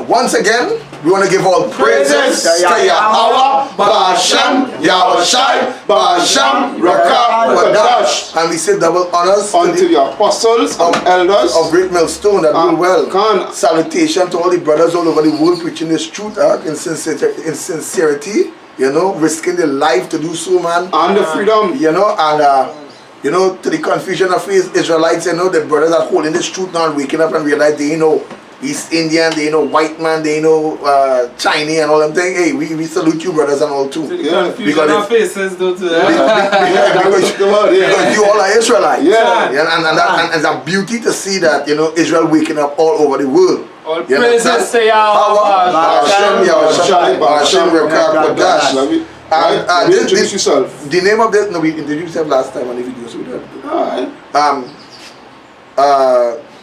once again, we want to give all praises to Yahweh, Ba'ashem, Yahushai, Ba'ashem, Rakah, Wadash. And we say double honors unto the apostles and elders of Great Millstone that do well. Salutation to all the brothers all over the world preaching this truth in sincerity, you know, risking their life to do so, man. And the freedom. You know, and you know, to the confusion of his Israelites, you know, the brothers are holding this truth now and waking up and realize they know East Indian, they know white man, they know Chinese and all them things. Hey, we salute you brothers and all too. Yeah. Because our faces don't because you all are Israelites. Yeah. And it's a beauty to see that, you know, Israel waking up all over the world. All praises to Yahweh. Introduce yourself. The name of this, no, we introduced them last time on the video, so we don't.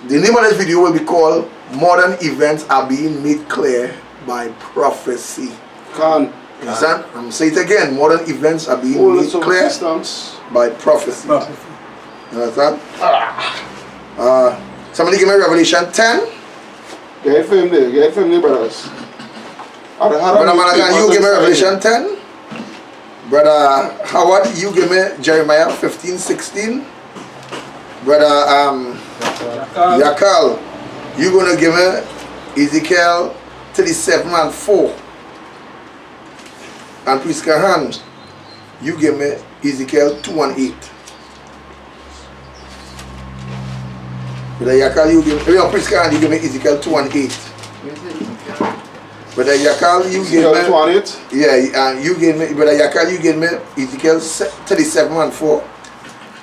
The name of this video will be called Modern Events Are Being Made Clear by Prophecy. Can. Understand? I'm going to say it again. Modern events are being made clear by prophecy. You understand? Somebody give me Revelation 10. Get it from there, brothers. Brother Managan, you give me Revelation 10. Brother Howard, you give me Jeremiah 15:16. Brother Yakal, you gonna give me Ezekiel 37:4. And Priska Hand, you give me Ezekiel 2:8. Brother Yakal, you give me Priska Hand, you give me Ezekiel 2:8. Brother Yakal, you give me 2:8. Yeah, and you give me Brother Yakal, you give me Ezekiel 37:4.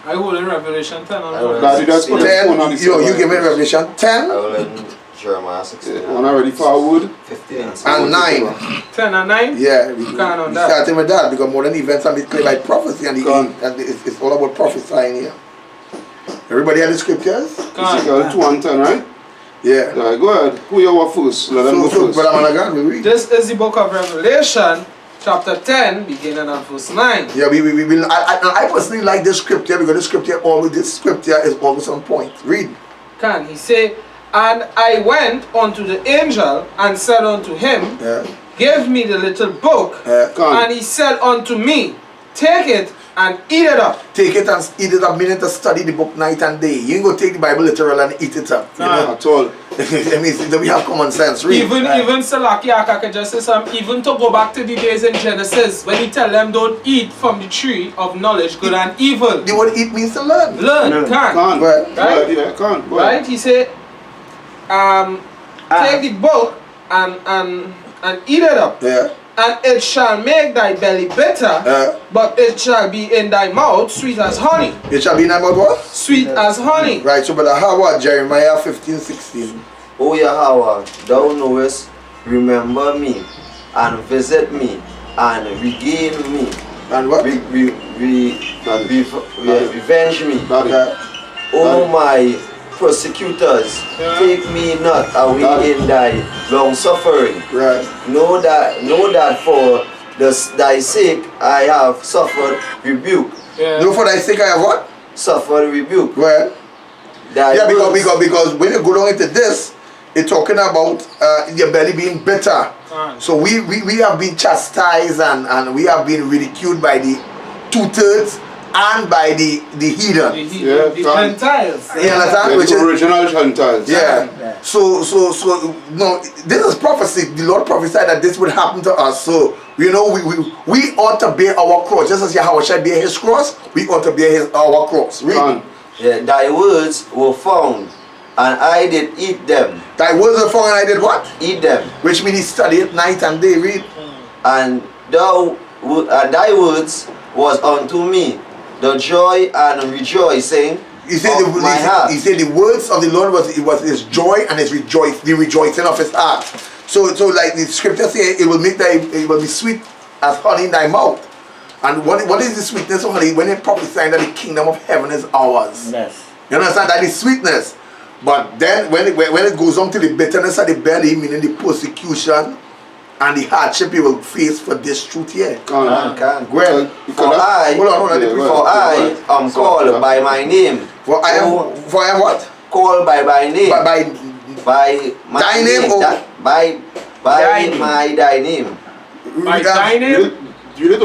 I hold in Revelation 10 on you give me Revelation 10. I will in Jeremiah 16. One already forward. 15 and 9. 10 and 9? Yeah, we that. starting with that because modern events are made clear by prophecy and it's all about prophesying here. Everybody have the scriptures? Ezekiel 2:10, right? Yeah. Right, go ahead. Who you want first? Let them go first. Brother Managan, we read. This is the book of Revelation, chapter 10, beginning at verse 9. Yeah, I personally like this scripture because this scripture is always on point. Read. Can he say, and I went unto the angel and said unto him, give me the little book. And he said unto me, take it and eat it up. Take it and eat it up, meaning to study the book night and day. You ain't go take the Bible literal and eat it up. You know? At all. I mean, we have common sense. Read. Even Salaki Akaka just says even to go back to the days in Genesis when he tell them don't eat from the tree of knowledge, good and evil. The word eat means to learn. Learn, can. Right? Yeah, can. Right? He said, take the book and eat it up. Yeah. And it shall make thy belly bitter, but it shall be in thy mouth sweet as honey. It shall be in thy mouth what? Sweet as honey. Right, so brother Howard, Jeremiah 15:16. O Yahweh, thou knowest, remember me, and visit me, and regain me. And what? Revenge me. O my persecutors, take me not away in thy long suffering. Right. Know that for thy sake I have suffered rebuke. Know for thy sake I have what? Suffered rebuke. Well, because when you go down into this, it's talking about your belly being bitter. So we have been chastised and we have been ridiculed by the 2/3 and by the heathen. The Gentiles. You understand? Which is original Gentiles. Yeah. So no, this is prophecy. The Lord prophesied that this would happen to us. So you know we ought to bear our cross. Just as Yahweh shall bear his cross, we ought to bear our cross. Read. Yeah, thy words were found, and I did eat them. Thy words were found and I did what? Eat them. Which means he studied night and day. Read. And thy words was unto me the joy and rejoicing He said of my heart. He said the words of the Lord was his joy and the rejoicing of his heart. So like the scripture says, it will be sweet as honey in thy mouth. And what is the sweetness of honey? When it prophesying that the kingdom of heaven is ours. Yes. You understand? That is sweetness. But then when it goes on to the bitterness of the belly, meaning the persecution and the hardship you will face for this truth here. Can. Well, For I am called by my name. For I am what? Called by my name. By by my Thy name, oh. by Thy name. thy name. By thy name,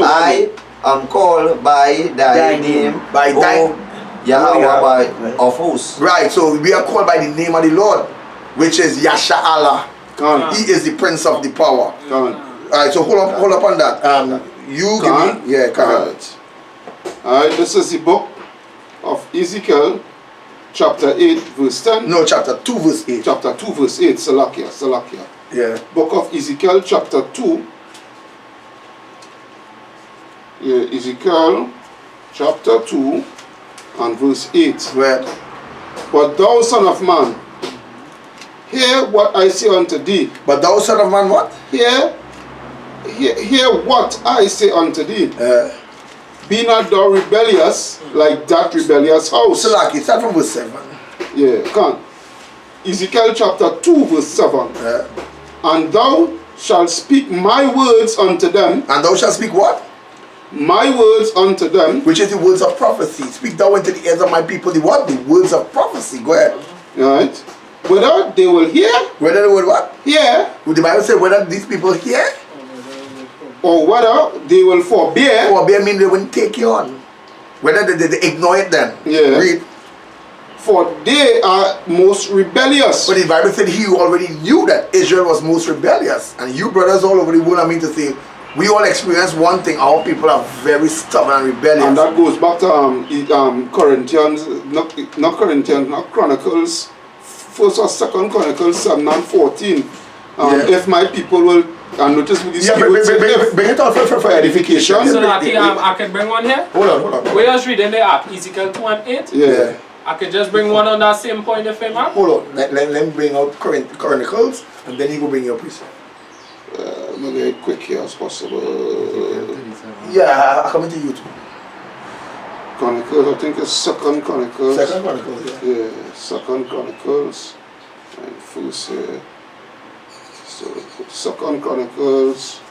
I am called by thy name, By O thy- Yahweh by of hosts. Right, so we are called by the name of the Lord, which is Yasha Allah. Can. He is the Prince of the Power. Can. Alright, so hold up on that. You give Can. me, yeah, can. Alright. Alright, this is the book of Ezekiel, chapter 8, verse 10. No, chapter 2, verse 8. Chapter 2, verse 8, Salakia. Yeah. Book of Ezekiel, chapter 2. Yeah, Ezekiel, chapter 2, and verse 8. Well, But thou, son of man, hear what I say unto thee. but thou son of man, what? Hear what I say unto thee. Be not thou rebellious like that rebellious house. Salaki, start from verse 7. Yeah, come. Ezekiel chapter 2, verse 7. And thou shalt speak my words unto them. And thou shalt speak what? My words unto them. Which is the words of prophecy. Speak thou into the ears of my people the what? The words of prophecy. Go ahead. Right? Whether they will hear. Whether the word what? Hear. Would the Bible say whether these people hear? Or whether they will forbear. Forbear mean they wouldn't take you on. Whether they ignore it then. Yeah. Read. For they are most rebellious. But the Bible said he already knew that Israel was most rebellious. And you brothers all over the world, I mean to say, we all experience one thing. Our people are very stubborn and rebellious. And that goes back to Corinthians, not Corinthians, not Chronicles, 1st or 2nd Chronicles 7 and 14. If my people will, and notice with this bring it out for edification. so I can bring one here. Hold on. We just reading the app, Ezekiel 2 and 8. Yeah. I could just bring one on that same point of fame, man. Hold on. Let me bring out Chronicles, and then you go bring your precept. Maybe quick here as possible. Yeah, I come into YouTube. Chronicles, I think it's 2nd Chronicles. 2nd Chronicles, yeah. Yeah, 2nd Chronicles. And first, so 2nd Chronicles.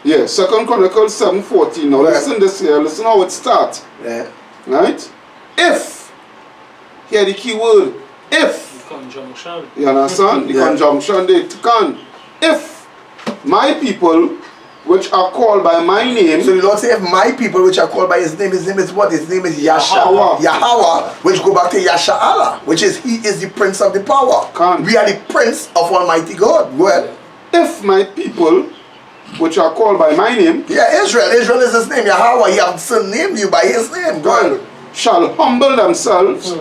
Yeah, 2nd Chronicles 7:14. Now Right. listen this here. Listen how it starts. Yeah. Right? If. Here the key word. If. Conjunction. You understand? The Yeah. conjunction they can. If my people, which are called by my name. So the Lord said, if my people which are called by his name is what? His name is Yahweh. Yahweh, which go back to Yasha Allah, which is he is the prince of the power. Come. We are the prince of Almighty God. Go ahead. If my people, which are called by my name. Yeah, Israel. Israel is his name. Yahweh. He has named you by his name. Go ahead. Shall humble themselves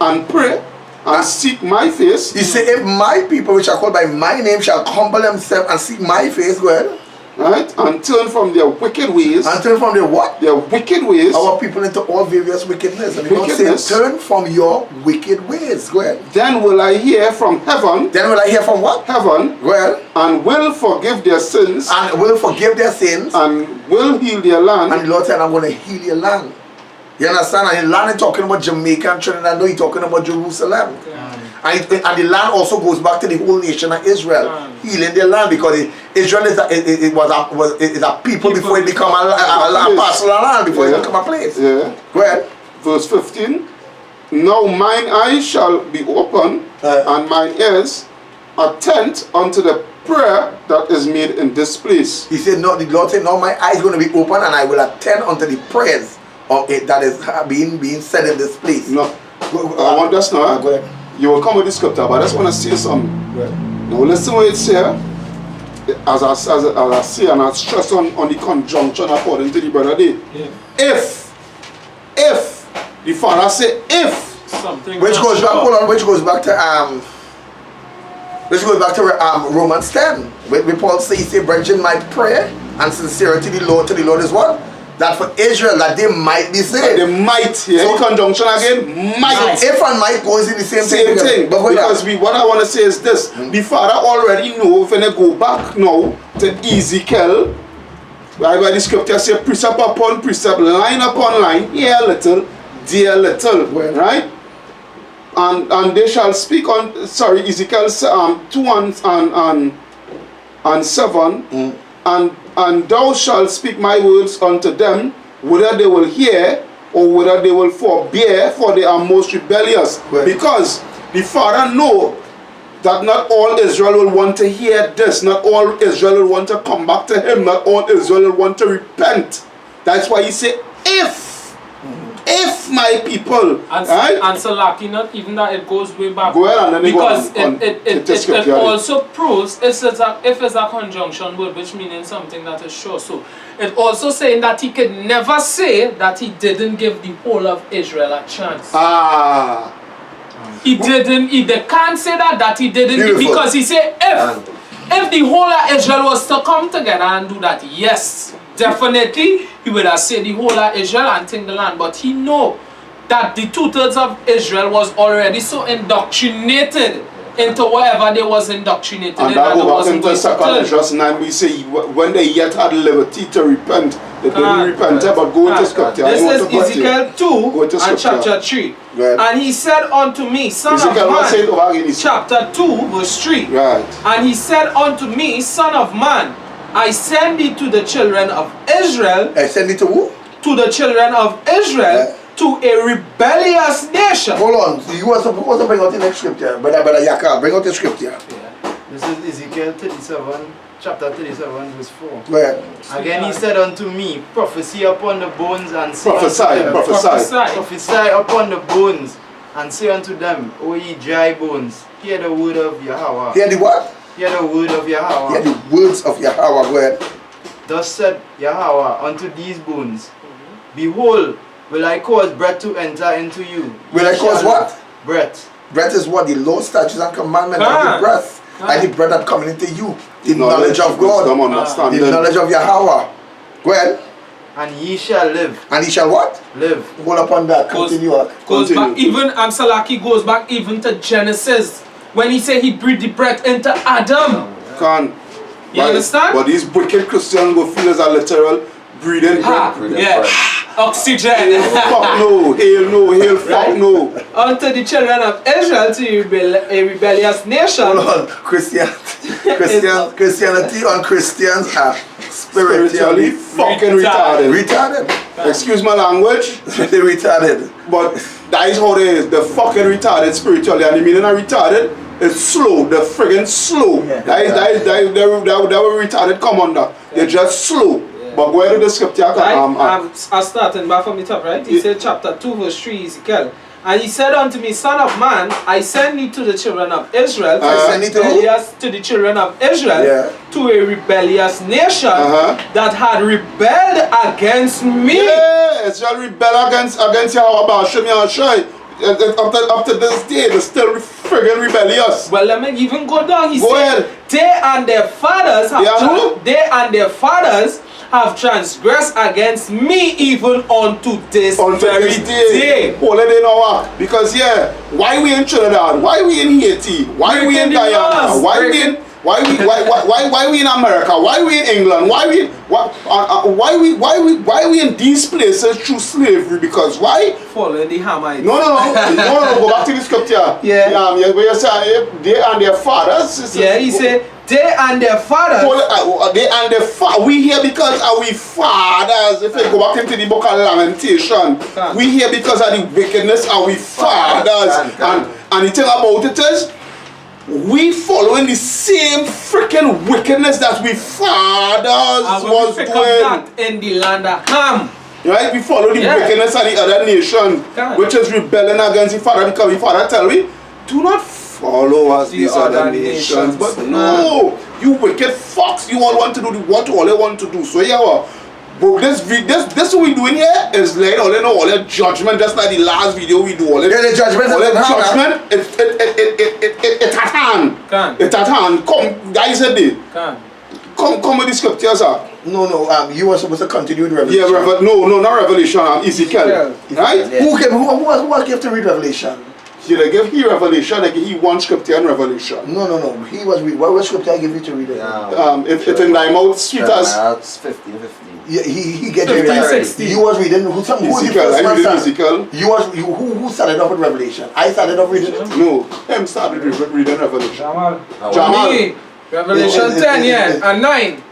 and pray and seek my face. He said, if my people which are called by my name shall humble themselves and seek my face, go ahead. Right? And turn from their wicked ways. And turn from the what? Their wicked ways. Our people into all various wickedness. And the Lord Wickedness. said, turn from your wicked ways. Go ahead. Then will I hear from heaven. Then will I hear from what? Heaven. Go ahead. And will forgive their sins. And will forgive their sins. And will heal their land. And the Lord said, I'm going to heal your land. You understand? And the land is talking about Jamaica and Trinidad. No, he's talking about Jerusalem. And the land also goes back to the whole nation of Israel. Healing their land because Israel is a people before it become a parcel of land, before it become a place. Yeah. Go ahead. Verse 15. Now mine eyes shall be open and mine ears attend unto the prayer that is made in this place. He said, no, the Lord said, now my eyes going to be open and I will attend unto the prayers of it that is being said in this place. No. I want us now. Go ahead. You will come with the scripture, but I just want to say something. Go ahead. Now listen what it's here. As I say and I stress on the conjunction according to the brother day. Yeah. If the father say if Something Which goes back, hold on, which goes back to Romans 10. Where Paul says, he said, brethren, my prayer and sincerity to the Lord is what? That for Israel, that they might be saved. they might hear So- the conjunction again, might. If and might goes in the same Same thing. thing, But because what I want to say is this: the father already know when they go back now to Ezekiel, right, where the scripture say precept upon precept, line upon line, here a little, there a little, right? And they shall speak on Ezekiel 2 and 7, and thou shalt speak my words unto them, whether they will hear or whether they will forbear, for they are most rebellious. Right. Because the father know that not all Israel will want to hear this. Not all Israel will want to come back to him. Not all Israel will want to repent. That's why he said, if my people, And, right? and so lucky, not even that it goes way back. Go ahead and then because go on it also proves if it's a conjunction word, which meaning something that is sure. So it also saying that he could never say that he didn't give the whole of Israel a chance. He didn't. They can't say that he didn't Beautiful. because he said if the whole of Israel was to come together and do that, yes, definitely he would have said the whole of Israel and take the land. But he know that the 2/3 of Israel was already so indoctrinated into whatever they was indoctrinated And in, that and it go back wasn't into going to 2 turn. Esdras 9, we say when they yet had liberty to repent, they didn't repent, but go into scripture. This I want is to put you. Ezekiel 2 Go to and scripture. chapter 3. Right. And he said unto me, Son Ezekiel, of what say it man, over again? chapter 2 verse 3. Right. And he said unto me, Son of man, I send thee to the children of Israel, I send it to who? to the children of Israel, to a rebellious nation. Hold on. You want to bring out the next scripture? Brother Yaka, bring out the scripture. This is Ezekiel 37, chapter 37, verse 4. Where? Again he said unto me, prophesy upon the bones and say Prophesy, unto them, prophesy. prophesy upon the bones and say unto them, O ye dry bones, hear the word of Yahweh. Hear the what? Hear the word of Yahweh. Hear the words of Yahweh. Go ahead. Thus said Yahweh unto these bones, Behold, will I cause breath to enter into you. Will I Ye cause shall what? live. Breath. Breath is what? The law, statutes, and commandments of the breath. Like the breath that coming into you. The knowledge of God. Wisdom, understanding. The knowledge of Yahweh. Go ahead. And ye shall live. And he shall what? Live. Hold upon that. Continue. Goes Continue. back even, Salaki goes back even to Genesis, when he said he breathed the breath into Adam. Can. You understand? But these wicked Christians go feel as a literal breathing Ha, breath. yeah. Oxygen. Fuck no, hail, fuck no. Unto the children of Israel, to a rebellious nation. Hold on. Christianity on Christians are Spiritually spiritually fucking retarded. retarded. Excuse my language, They retarded. but that is how they is. They're fucking retarded spiritually, and the meaning of retarded is slow. They're friggin' slow. Yeah. They were retarded commander. They're just slow. But go ahead to the scripture. Right? I'm starting back from the top, right? He said chapter 2 verse 3 Ezekiel. And he said unto me, Son of man, I send thee to the children of Israel, I send thee to who? to the children of Israel, Yeah. to a rebellious nation that had rebelled against me. Yeah, Israel rebel against Yahweh. Show me how shy. Up to this day, they're still friggin' rebellious. Well, let me even go down. He Go said, ahead. they and their fathers have transgressed against me even unto this very day. Hold it in our because why we in Trinidad? Why we in Haiti? Why we in Breaking the Guyana? laws. Why we in America? Why we in England? Why we in these places through slavery? Because why? Following the Hamites. No, go back to the scripture. Yeah. Where you say they and their fathers. Yeah, he said, they and their fathers. We here because our fathers. If you go back into the book of Lamentation, we here because of the wickedness of our fathers. And the thing about it is, we following the same freaking wickedness that we fathers And was we pick doing. up that in the land of Ham. Right? We follow the wickedness of the other nation, which is rebelling against the Father, because the Father tell me, do not follow us these other nations. But no, you wicked fucks, you all want to do all they want to do. So but this what we doing here is like all the judgment, just like the last video we do. The judgment. All the judgment, it's at hand. It's at hand. Come, guys, come with the scriptures, sir. No, you were supposed to continue with Revelation. Yeah, no, not Revelation, Ezekiel. Right? Who gave to read Revelation? They give he Revelation, they give he one scripture in Revelation. No. He was read. What scripture I give you to read it? If it's in thy mouth, sweet as. That's 15. Yeah, he get 15, you 16. You was reading who was the Ezekiel, first I man read started? Ezekiel. Who started off with Revelation? I started off reading it. No, him started reading Revelation. Jamal. Jamal. Me, Revelation 10, and 9.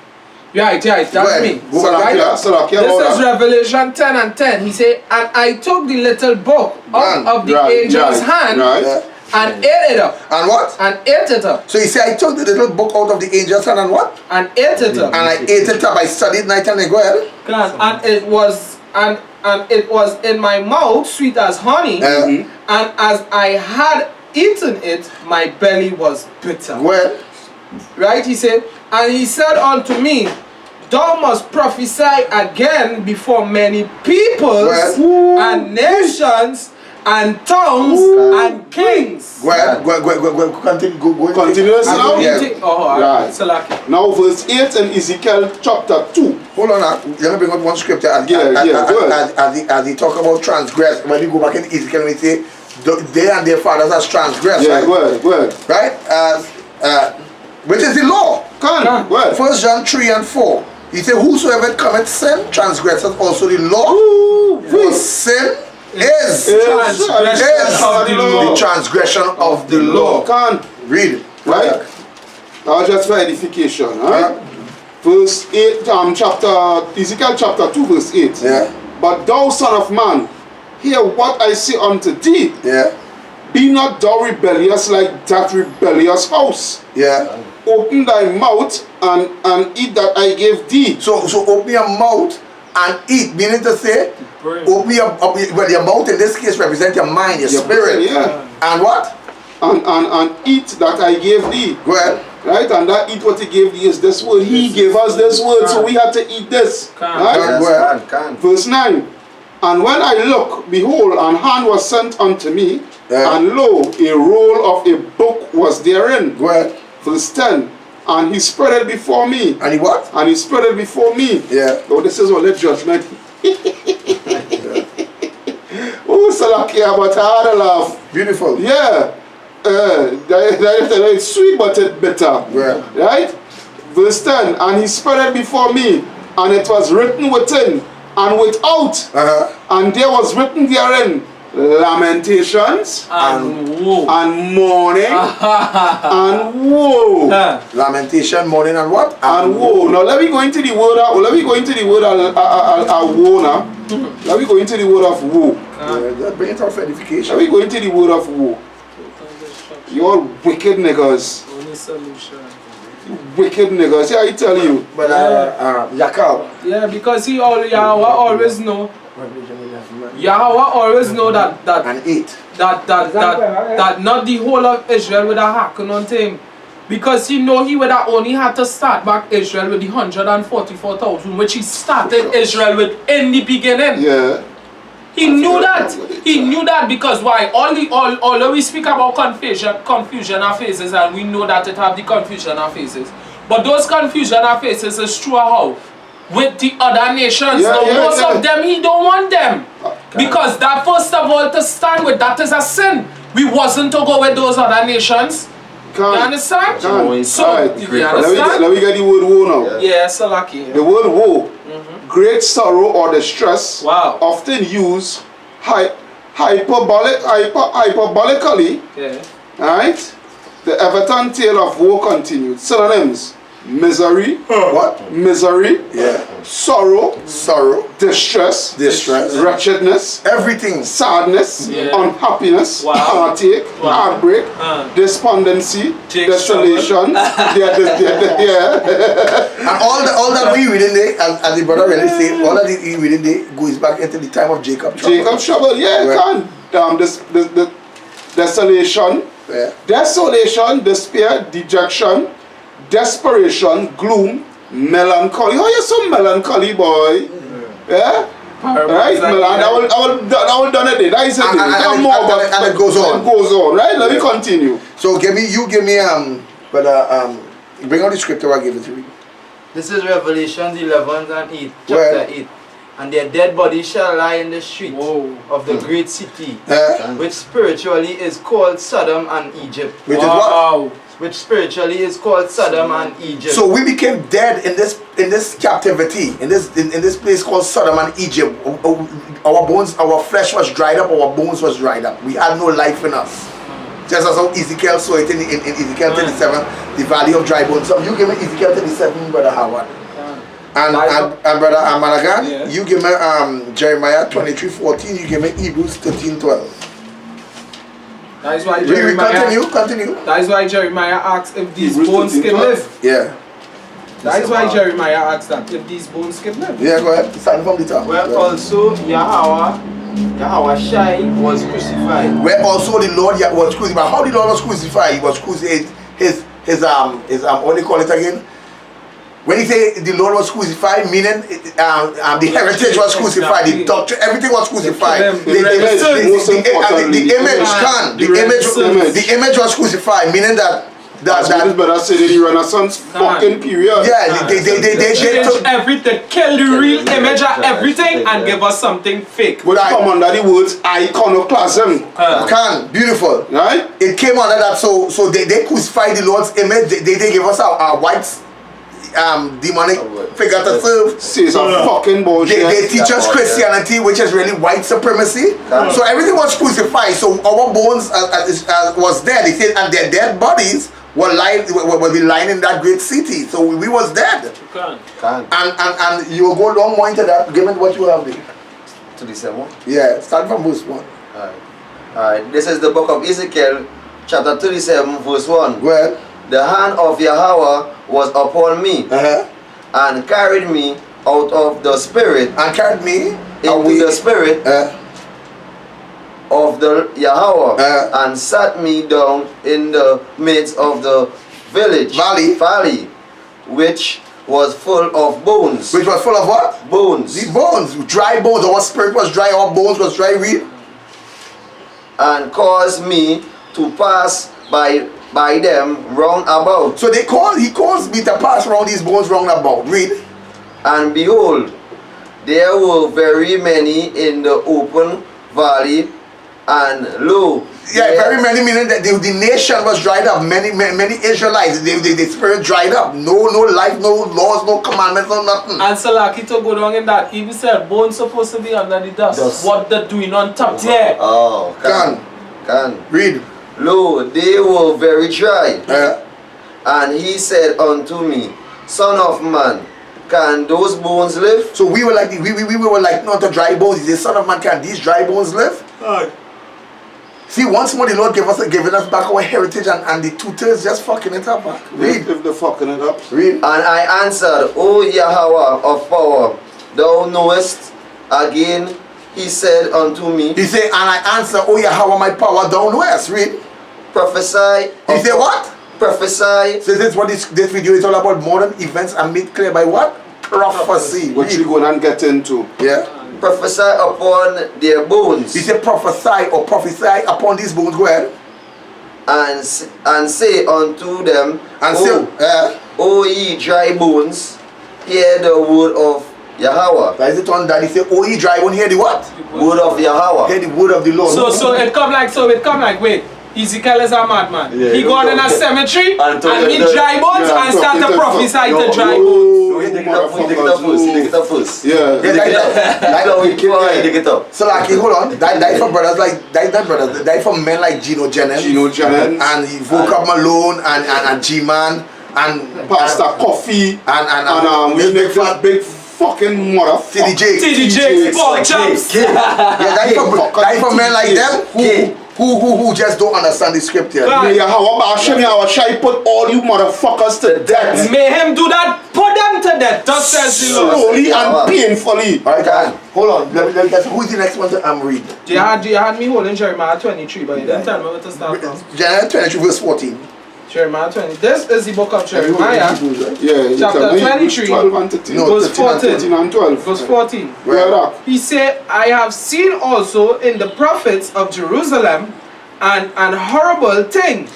Right, that's me. Salakia, This is Revelation 10 and 10. He said, and I took the little book of the angel's hand, and ate it up. And what? And ate it up. So he said, I took the little book out of the angel's hand and what? And ate it up. And I ate it up. I studied night and day. Go ahead. And it was in my mouth sweet as honey, and as I had eaten it, my belly was bitter. Go ahead. Right? He said, and he said unto me, thou must prophesy again before many peoples and nations and tongues and kings. Go ahead. Go continue. Go Continuous now? Yeah. Right. Salaki. Now verse 8 in Ezekiel chapter 2. Hold on now. Let me bring up one scripture. As he talk about transgress, when you go back in Ezekiel, we say, they and their fathers has transgressed. Yeah, right? go ahead. Right? Which is the law. Go ahead. 1 John 3 and 4. He said, whosoever commits sin transgresses also the law. For sin is the transgression of the law. Read it. Right? Now just for edification. Right? Verse 8, Ezekiel chapter 2 verse 8. Yeah. But thou son of man, hear what I say unto thee. Yeah. Be not thou rebellious like that rebellious house. Yeah. Open thy mouth and eat that I gave thee. So open your mouth and eat, meaning to say, open your mouth in this case represent your mind, your spirit. Yeah. And what? And eat that I gave thee. Well, right? And that eat what he gave thee is this word. He gave us this word, so we had to eat this. Right? Yes, Verse 9. And when I look, behold, an hand was sent unto me, and lo, a roll of a book was therein. Verse 10. And he spread it before me. And he what? And he spread it before me. Yeah. Oh, this is all the judgment. Oh, Salakia, but I had a laugh. Beautiful. Yeah. It's sweet, but it's bitter. Yeah. Right? Verse 10. And he spread it before me, and it was written within and without. And there was written therein lamentations and woe and mourning and woe. Lamentation, mourning, and what? And woe. Now let me go into the word. Let me go into the word woe now. Let me go into the word of woe. Bring it out for edification. Let me go into the word of woe. You all wicked niggas. Only solution. Wicked niggas. Yeah, I tell you. But Yakal. Yeah, because Yahweh always know. Yahweh always know that And eat. that not the whole of Israel would have hearkened unto him, because he know he would have only had to start back Israel with the 144,000 which he started Israel with in the beginning. Yeah. He knew that. He knew that because why? Although we speak about confusion and phases, and we know that it have the confusion and phases, but those confusion and phases is true how? With the other nations. Most of them, he don't want them. Because that, first of all, to stand with, that is a sin. We wasn't to go with those other nations. You understand? So, you understand? Let me get the word woe now. Yeah, Salaki. The word woe, great sorrow or distress, often used hyperbolically. Right? The Everton tale of woe continued. Synonyms: misery, misery, sorrow, distress, wretchedness, everything, sadness, unhappiness, heartache, heartbreak, despondency, desolation. And all that we reading there, as the brother really said, all that we reading there goes back into the time of Jacob trouble. Jacob trouble, desolation, desolation, despair, dejection, desperation, gloom, melancholy. Oh, you're so melancholy, boy. Yeah? Right? I will done it. That is it. And it goes on. It goes on, right? Let me continue. So give me bring out the scripture I gave it to you. This is Revelation 11 and 8, chapter 8. And their dead bodies shall lie in the street of the great city, which spiritually is called Sodom and Egypt. Which is what? Which spiritually is called Sodom and Egypt. So we became dead in this captivity, in this place called Sodom and Egypt. Our bones, our flesh was dried up, our bones was dried up. We had no life in us. Just as how Ezekiel saw it in Ezekiel 37, the valley of dry bones. So you give me Ezekiel 37, Brother Howard. And Brother Amalagan, you give me Jeremiah 23:14, you give me Hebrews 13:12. That is why Read, Jeremiah. continue. That is why Jeremiah asks if these Hebrews bones 13, can live. Yeah. That is why Jeremiah asks that if these bones can live. Yeah, go ahead. Start from the top. Well, also Yahweh Shai was crucified. Where also the Lord was crucified. How the Lord was crucified? He was crucified. His what do you call it again? When he say the Lord was crucified, meaning the heritage was crucified, the doctrine, everything was crucified. The image was crucified, meaning that That's what his brother said in the Renaissance fucking period. Yeah, they change everything, kill the real image of everything and give us something fake. Would come under the words iconoclasm. Beautiful. Right? It came under that, so they crucified the Lord's image, they gave us our white demonic figure to serve. Say some fucking bullshit. They teach us Christianity, which is really white supremacy. So everything was crucified. So our bones was there. They said, and their dead bodies will be lying in that great city. So we was dead. And you will go long more into that, given what you have there. To the sermon? Yeah, start from verse 1. Alright. This is the book of Ezekiel, chapter 37, verse 1. Well, the hand of Yahweh was upon me and carried me out of the spirit and carried me into the spirit of the Yahweh and sat me down in the midst of the valley which was full of bones. Which was full of what? Bones. The bones, dry bones. Our spirit was dry, our bones was dry. Read. And caused me to pass by them round about. So he caused me to pass around these bones round about. Read. And behold, there were very many in the open valley, and lo, very many, meaning that the nation was dried up. Many Israelites, the spirit dried up. No life, no laws, no commandments, no nothing. And Salaki to go down in that, even said bones supposed to be under the dust. What they're doing on top there? Oh, can read. Lo, they were very dry. And he said unto me, Son of man, can those bones live? So we were like we were like not the dry bones. He said, Son of man, can these dry bones live? See, once more the Lord giving us back our heritage, and the tutors just fucking it up. Read. If they're fucking it up. Read. And I answered, O Yahweh of power, thou knowest. Again he said unto me. He said, and I answer, O Yahweh my power, thou knowest. Read. Prophesy. He said what? Prophesy. So this is what this video is all about. Modern events are made clear by what? Prophecy. Which we're going to get into. Yeah. Prophesy upon their bones. He said prophesy or prophesy upon these bones. Go ahead. And say unto them, O ye dry bones, hear the word of Yahweh. That is it on that. He said, O ye dry bones, hear the what? Word of Yahweh. Hear the word of the Lord. So it come like wait. Ezekiel is a madman. He gone in a cemetery and meet dry bones and start to prophesy to dry bones. He dig it up first. Yeah. Dig it up. So like, hold on. Die for brothers like die for men like Gino Jennings. And Vocab Malone and G-Man and Pastor Coffee and big fucking motherfucker. TD Jakes, Paul Jumps. Die for men like them who just don't understand the scripture. May Yahweh Shai put all you motherfuckers to death. May him do that, put them to death. Thus says the Lord. Slowly and painfully. Alright, hold on. Let me guess. Who's the next one to read? You had me holding Jeremiah 23, but you didn't tell me where to start from. Jeremiah 23 verse 14. Jeremiah 20. This is the book of Jeremiah. Chapter 23. 12 and 13. Verse 14 and 12. Verse 14. Where he said, I have seen also in the prophets of Jerusalem an horrible thing.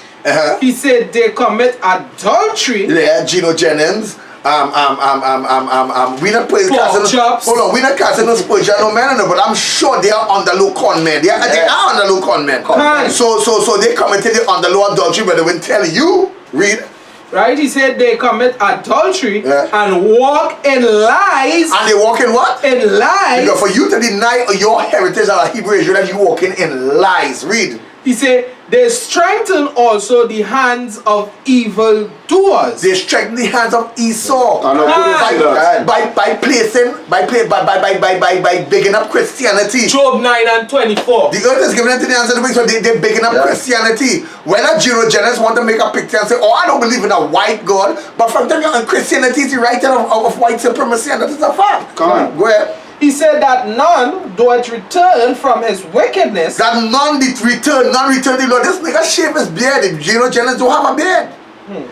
He said they commit adultery. Yeah, Gino Jennings. We not putting hold on, we not casting no Spurgeon no man, but I'm sure they are under low con men. They are under low con men. So they committed the under low adultery, but they wouldn't tell you. Read. Right, he said they commit adultery and walk in lies. And they walk in what? In lies. Because for you to deny your heritage as a Hebrew Israelite, you walking in lies. Read. He said, they strengthen also the hands of evil doers. They strengthen the hands of Esau by bigging up Christianity. Job 9:24. The earth is given into the hands of the wicked, so they're bigging up Christianity. When a Genogenes want to make a picture and say, oh, I don't believe in a white God, but from them on Christianity is the right of white supremacy, and that is a fact. Come on. Go ahead. He said that none do it return from his wickedness. That none return the Lord. This nigga shave his beard. The Genogenes don't have a beard.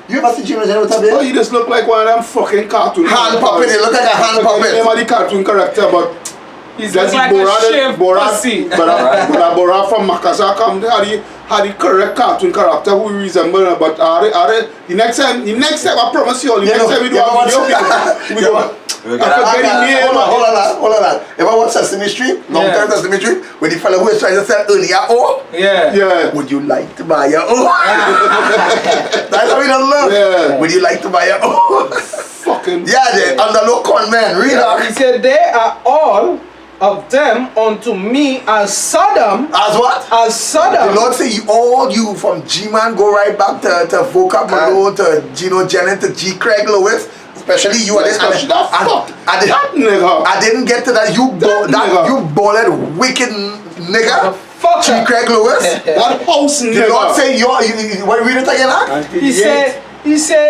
You ever see Genogenes with a beard? Oh, he just look like one of them fucking cartoon. Hand puppet, they look like a hand puppet. Name of the cartoon character, but He's just like a shaved pussy. But Bora from Makassar come there, had the correct cartoon character who resemble her, but the next time I promise you, the next time we do a video, we go. Hold on. If I watch Sesame Street, long time Sesame Street, with the fellow who is trying to sell earlier, would you like to buy your That's how we don't love. Yeah. Would you like to buy your Fucking they under low con man. Read out. He said, they are all of them unto me as Sodom. As what? As Sodom. The Lord say you from G-Man go right back to Vocab Malone, to Genogenes, to G. Craig Lewis. Especially you, I didn't get to that. You balled wicked nigga. Fuck G. Craig Lewis. that house nigga. The Lord say what read it again? He said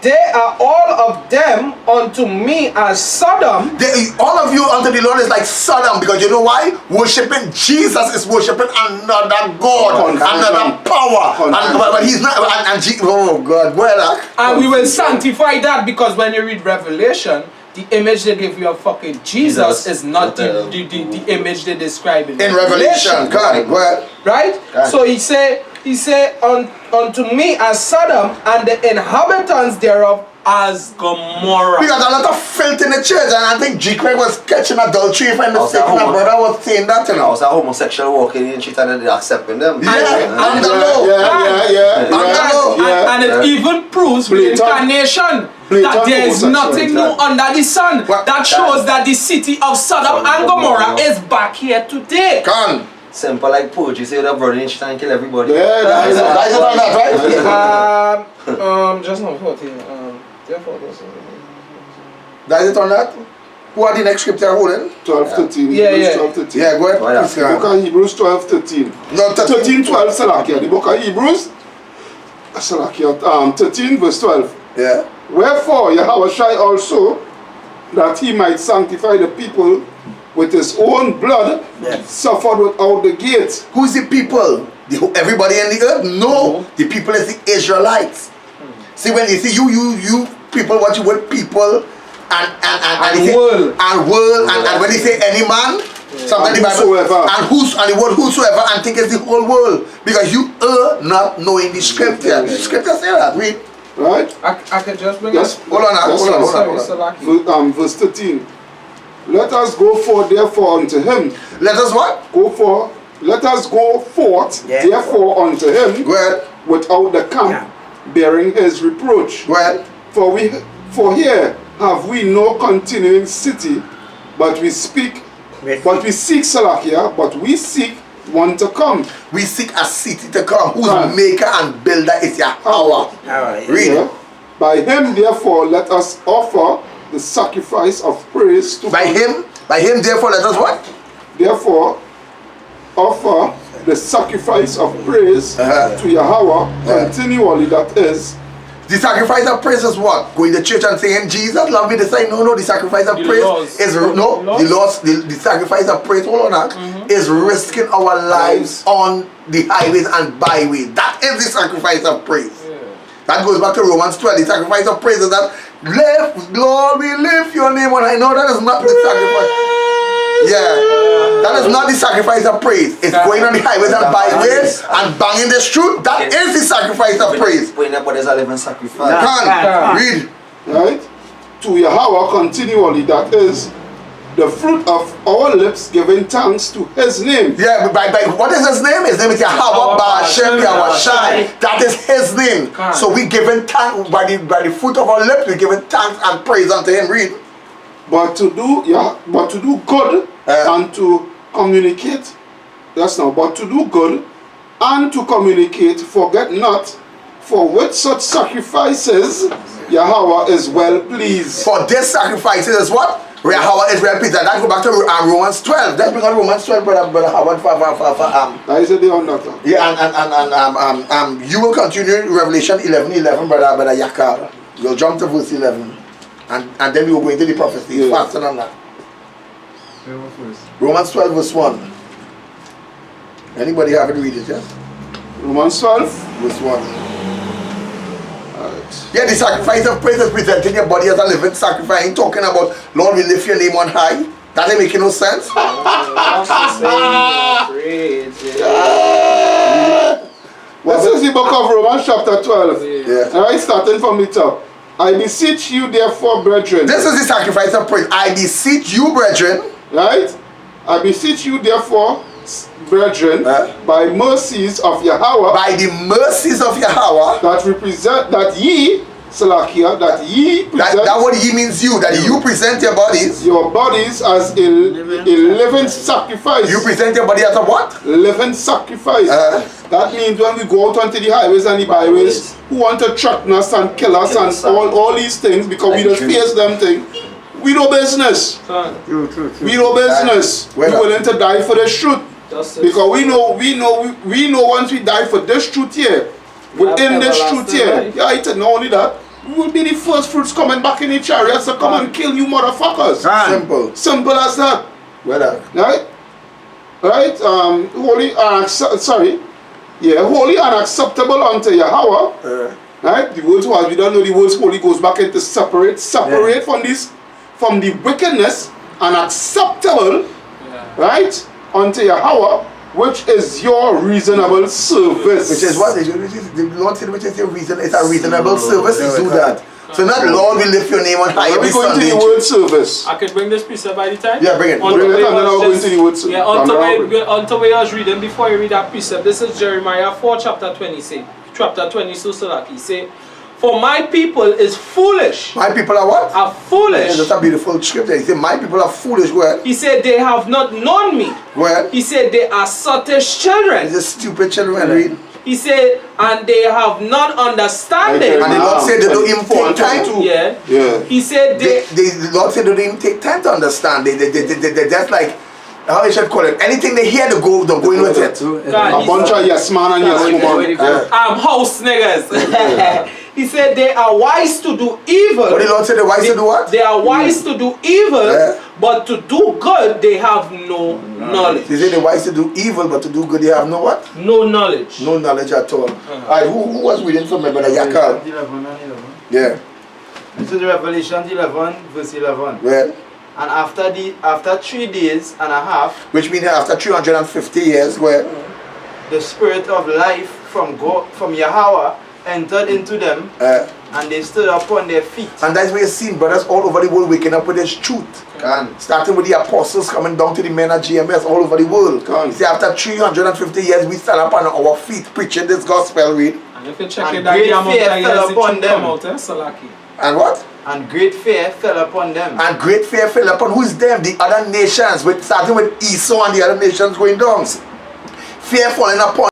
they are all of them unto me as Sodom. All of you unto the Lord is like Sodom, because you know why? Worshipping Jesus is worshipping another God, another power. But he's not. Oh God, well. And we will sanctify that, because when you read Revelation, the image they give you of fucking Jesus is not the image they describe in Revelation. God, well. Right? God. So he said, unto me as Sodom, and the inhabitants thereof as Gomorrah. Because a lot of filth in the church, and I think G. Craig was catching adultery, if I'm mistaken, my brother was saying that, you know. I was a homosexual walking in street and they're accepting them. And it even proves reincarnation. That there is nothing new under the sun. That shows that the city of Sodom and Gomorrah is back here today. Simple like poetry, say that brother in street and kill everybody. That is on that, right? Just not 14. That is it on that? Who are the next scripture holding? 12:13. Yeah. 12:13. Yeah, go ahead. The book of Hebrews 12:13. No, 13:12, Salakia. The book of Hebrews, Salakia, 13 verse 12. Yeah. Wherefore Yahushua also, that he might sanctify the people with his own blood, suffered without the gate. Who is the people? Everybody in the earth? No. The people is the Israelites. See, when you see you people, what you want people and world and when you say any man, sometimes the Bible and the word whosoever, and think it's the whole world, because you are not knowing the scripture. The scripture say that. Read. Right? I can just bring yes. it. Hold on. Verse 13. Let us go forth therefore unto him. Let us what? Let us go forth therefore unto him without the camp, bearing his reproach. For here have we no continuing city, but we seek Salakia, but we seek one to come. We seek a city to come, whose maker and builder is Yahweh. Read. By him therefore let us offer the sacrifice of praise to By him therefore let us what? Therefore offer the sacrifice of praise to Yahweh continually, that is. The sacrifice of praise is what? Going to church and saying Jesus love me to say no, the sacrifice of praise is the sacrifice of praise, hold on, is risking our lives on the highways and byways. That is the sacrifice of praise. That goes back to Romans 12. The sacrifice of praise is that Lord, we lift your name on high. No, that is not the sacrifice. That is not the sacrifice of praise. It's going on the highways and byways and banging the truth. That is the sacrifice of praise. When everybody's a living sacrifice. Read. Right? To Yahweh continually, that is the fruit of our lips giving thanks to his name. Yeah, by what is his name? His name is Yahweh Ba'ashem Yahushai. That is his name. So we giving thanks by the fruit of our lips, we giving thanks and praise unto him. Read. But to do good and to communicate yes now, but to do good and to communicate, forget not, for with such sacrifices Yahweh is well pleased. For this sacrifices is what? Yahweh is well pleased. And that go back to Romans 12. Let's bring on Romans 12, brother Howard. That is a day on that. Yeah, and you will continue Revelation 11:11, brother Yakar. You'll jump to verse 11. And then we will go into the prophecy. Faster than that. Romans 12 verse 1. Anybody have it, read it, yes? Romans 12 verse 1. Yeah, the sacrifice of praise is presenting your body as a living sacrifice. Ain't talking about, Lord, we lift your name on high. That ain't making no sense. This is the book of Romans chapter 12. Yeah. Alright, starting from the top. I beseech you therefore, brethren. This is the sacrifice of praise. I beseech you, brethren. Right? I beseech you therefore, brethren, by mercies of Yahweh. By the mercies of Yahweh. That ye present. That what ye means you. That you present your bodies. Your bodies as a living sacrifice. You present your body as a what? Living sacrifice. That means when we go out onto the highways and the byways, who want to threaten us and kill us and all these things because we just face them things. We no business. We no business. We willing to die for this truth. Because we know once we die for this truth here, within this truth here, yeah, it's not only that, we will be the first fruits coming back in the chariots to come and kill you motherfuckers. Simple. Simple as that. Right? Right? Holy and acceptable unto Yahweh. Right? The words was, we don't know the words holy goes back into separate from the wickedness and acceptable, right, unto Yahweh, which is your reasonable service. Which is what? The Lord said, which is your reason. It's a reasonable service to do that. So not Lord, we lift your name on high. Are we going to the word service? I can bring this precept by the time? Yeah, bring it. Bring it and then I'll go into the word service. Yeah, on the way I was reading, before you read that precept, this is Jeremiah 4 chapter 20. Chapter 20, he say, for my people is foolish. My people are what? Are foolish. Yeah, that's a beautiful scripture. He said, my people are foolish. Where? He said, they have not known me. Where? He said, they are sottish children. They're stupid children, read. He said, and they have not understanding. And the Lord said they don't even take time to. Yeah. He said, the Lord said they don't even take time to understand. They're just like, how you should call it, anything they hear, they're going with it. A bunch of yes man and yes woman. House niggas. He said they are wise to do evil. What did the Lord say? They're wise to do what? They are wise to do evil, but to do good they have no knowledge. He said they're wise to do evil, but to do good they have no what? No knowledge. No knowledge at all. Alright, who was reading from me, brother Yakar? Yeah. This is Revelation 11, verse 11. Well. And after 3 days and a half, which means after 350 years, where the spirit of life from Yahweh entered into them, and they stood upon their feet. And that's where you're seeing brothers all over the world waking up with this truth. Starting with the apostles coming down to the men at GMS all over the world. See, after 350 years, we stand up on our feet preaching this gospel, read. And if you check it, that the amount of years it come out, Salaki. And what? And great fear fell upon them. And great fear fell upon who's them? The other nations, starting with Esau and the other nations going down. Fear falling upon